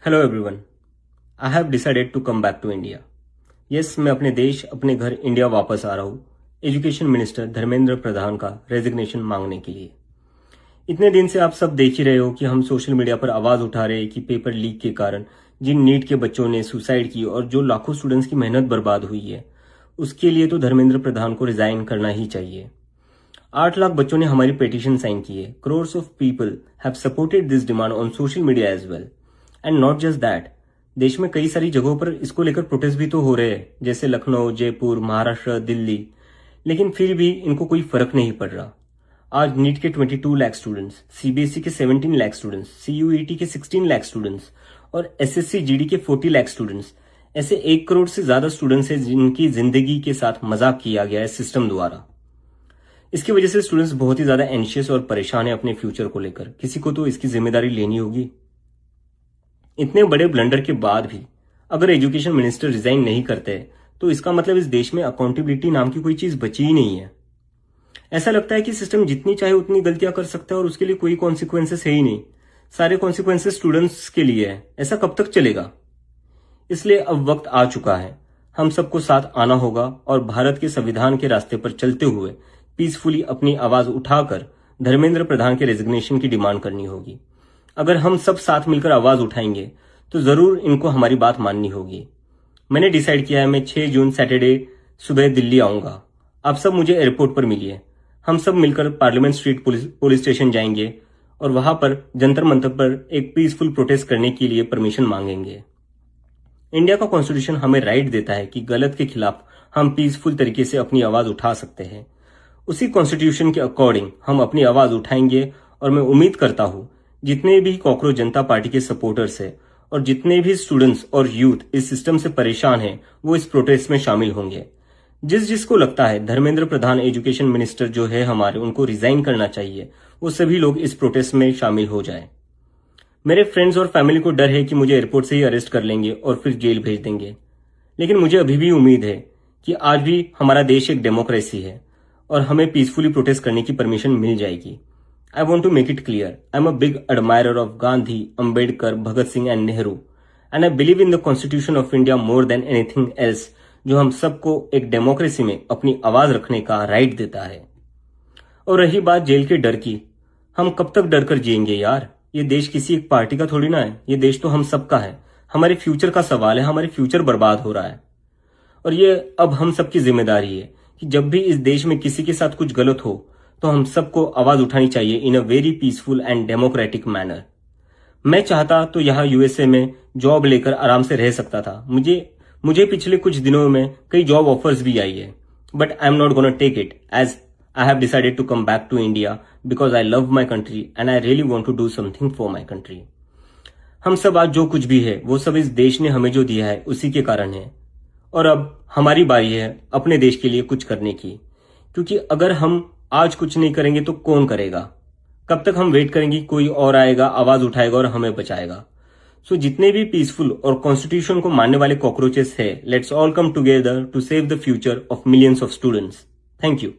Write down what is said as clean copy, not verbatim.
Hello everyone, I have decided to come back to India. Yes, मैं अपने देश, अपने घर इंडिया वापस आ रहा हूँ एजुकेशन मिनिस्टर धर्मेंद्र प्रधान का रेजिग्नेशन मांगने के लिए। इतने दिन से आप सब देख ही रहे हो कि हम सोशल मीडिया पर आवाज उठा रहे हैं कि पेपर लीक के कारण जिन नीट के बच्चों ने सुसाइड की और जो लाखों स्टूडेंट्स की मेहनत बर्बाद हुई है, उसके लिए तो धर्मेंद्र प्रधान को रिजाइन करना ही चाहिए। 8 लाख बच्चों ने हमारी पिटीशन साइन की है। Crores of people have supported this demand on social media as well. And not just that, देश में कई सारी जगहों पर इसको लेकर प्रोटेस्ट भी तो हो रहे हैं, जैसे लखनऊ, जयपुर, महाराष्ट्र, दिल्ली, लेकिन फिर भी इनको कोई फर्क नहीं पड़ रहा। आज नीट के 22 लाख स्टूडेंट्स, सीबीएसई के 17 लाख स्टूडेंट्स, सीयूईटी के 16 लाख स्टूडेंट्स और एसएससी जीडी के 40 लाख स्टूडेंट्स, ऐसे 1 करोड़ से ज्यादा स्टूडेंट्स हैं जिनकी जिंदगी के साथ मजाक किया गया है सिस्टम द्वारा। इसकी वजह से स्टूडेंट्स बहुत ही ज्यादा एंशियस और परेशान है अपने फ्यूचर को लेकर। किसी को तो इसकी जिम्मेदारी लेनी होगी। इतने बड़े ब्लंडर के बाद भी अगर एजुकेशन मिनिस्टर रिजाइन नहीं करते तो इसका मतलब इस देश में अकाउंटेबिलिटी नाम की कोई चीज बची ही नहीं है। ऐसा लगता है कि सिस्टम जितनी चाहे उतनी गलतियां कर सकता है और उसके लिए कोई कॉन्सिक्वेंसेस है ही नहीं। सारे कॉन्सिक्वेंसेस स्टूडेंट्स के लिए है। ऐसा कब तक चलेगा? इसलिए अब वक्त आ चुका है, हम सबको साथ आना होगा और भारत के संविधान के रास्ते पर चलते हुए पीसफुली अपनी आवाज उठाकर धर्मेंद्र प्रधान के रेजिग्नेशन की डिमांड करनी होगी। अगर हम सब साथ मिलकर आवाज उठाएंगे तो जरूर इनको हमारी बात माननी होगी। मैंने डिसाइड किया है, मैं 6 जून सैटरडे सुबह दिल्ली आऊंगा। आप सब मुझे एयरपोर्ट पर मिलिए। हम सब मिलकर पार्लियामेंट स्ट्रीट पुलिस स्टेशन जाएंगे और वहां पर जंतर मंतर पर एक पीसफुल प्रोटेस्ट करने के लिए परमिशन मांगेंगे। इंडिया का कॉन्स्टिट्यूशन हमें राइट देता है कि गलत के खिलाफ हम पीसफुल तरीके से अपनी आवाज उठा सकते हैं। उसी कॉन्स्टिट्यूशन के अकॉर्डिंग हम अपनी आवाज उठाएंगे और मैं उम्मीद करता हूं जितने भी कॉकरोच जनता पार्टी के सपोर्टर्स हैं और जितने भी स्टूडेंट्स और यूथ इस सिस्टम से परेशान हैं, वो इस प्रोटेस्ट में शामिल होंगे। जिसको लगता है धर्मेंद्र प्रधान एजुकेशन मिनिस्टर जो है हमारे, उनको रिजाइन करना चाहिए, वो सभी लोग इस प्रोटेस्ट में शामिल हो जाए। मेरे फ्रेंड्स और फैमिली को डर है कि मुझे एयरपोर्ट से ही अरेस्ट कर लेंगे और फिर जेल भेज देंगे, लेकिन मुझे अभी भी उम्मीद है कि आज भी हमारा देश एक डेमोक्रेसी है और हमें पीसफुली प्रोटेस्ट करने की परमिशन मिल जाएगी। I want to make it clear, I'm a big admirer of Gandhi, Ambedkar, Bhagat Singh and Nehru, and I believe in the Constitution of India more than anything else, जो हम सबको एक democracy में अपनी आवाज रखने का राइट देता है। और रही बात जेल के डर की, हम कब तक डर कर जिएंगे यार? ये देश किसी एक पार्टी का थोड़ी ना है, ये देश तो हम सबका है। हमारे फ्यूचर का सवाल है, हमारे फ्यूचर बर्बाद हो रहा है और ये अब हम सबकी जिम्मेदारी है कि जब भी इस देश में किसी के साथ कुछ गलत हो तो हम सबको आवाज उठानी चाहिए in a very peaceful and democratic manner. मैं चाहता तो यहाँ यूएसए में जॉब लेकर आराम से रह सकता था। मुझे पिछले कुछ दिनों में कई जॉब ऑफर्स भी आई है, but I am not gonna take it as I have decided to come back to India because I love my country and I really want to do something for my country. हम सब आज जो कुछ भी है वो सब इस देश ने हमें जो दिया है उसी के कारण है और अब हमारी बारी है अपने देश के लिए कुछ करने की, क्योंकि अगर हम आज कुछ नहीं करेंगे तो कौन करेगा? कब तक हम वेट करेंगे? कोई और आएगा, आवाज उठाएगा और हमें बचाएगा। सो जितने भी पीसफुल और कॉन्स्टिट्यूशन को मानने वाले कॉकरोचेस है, let's all come together to save the future of millions of students. Thank you.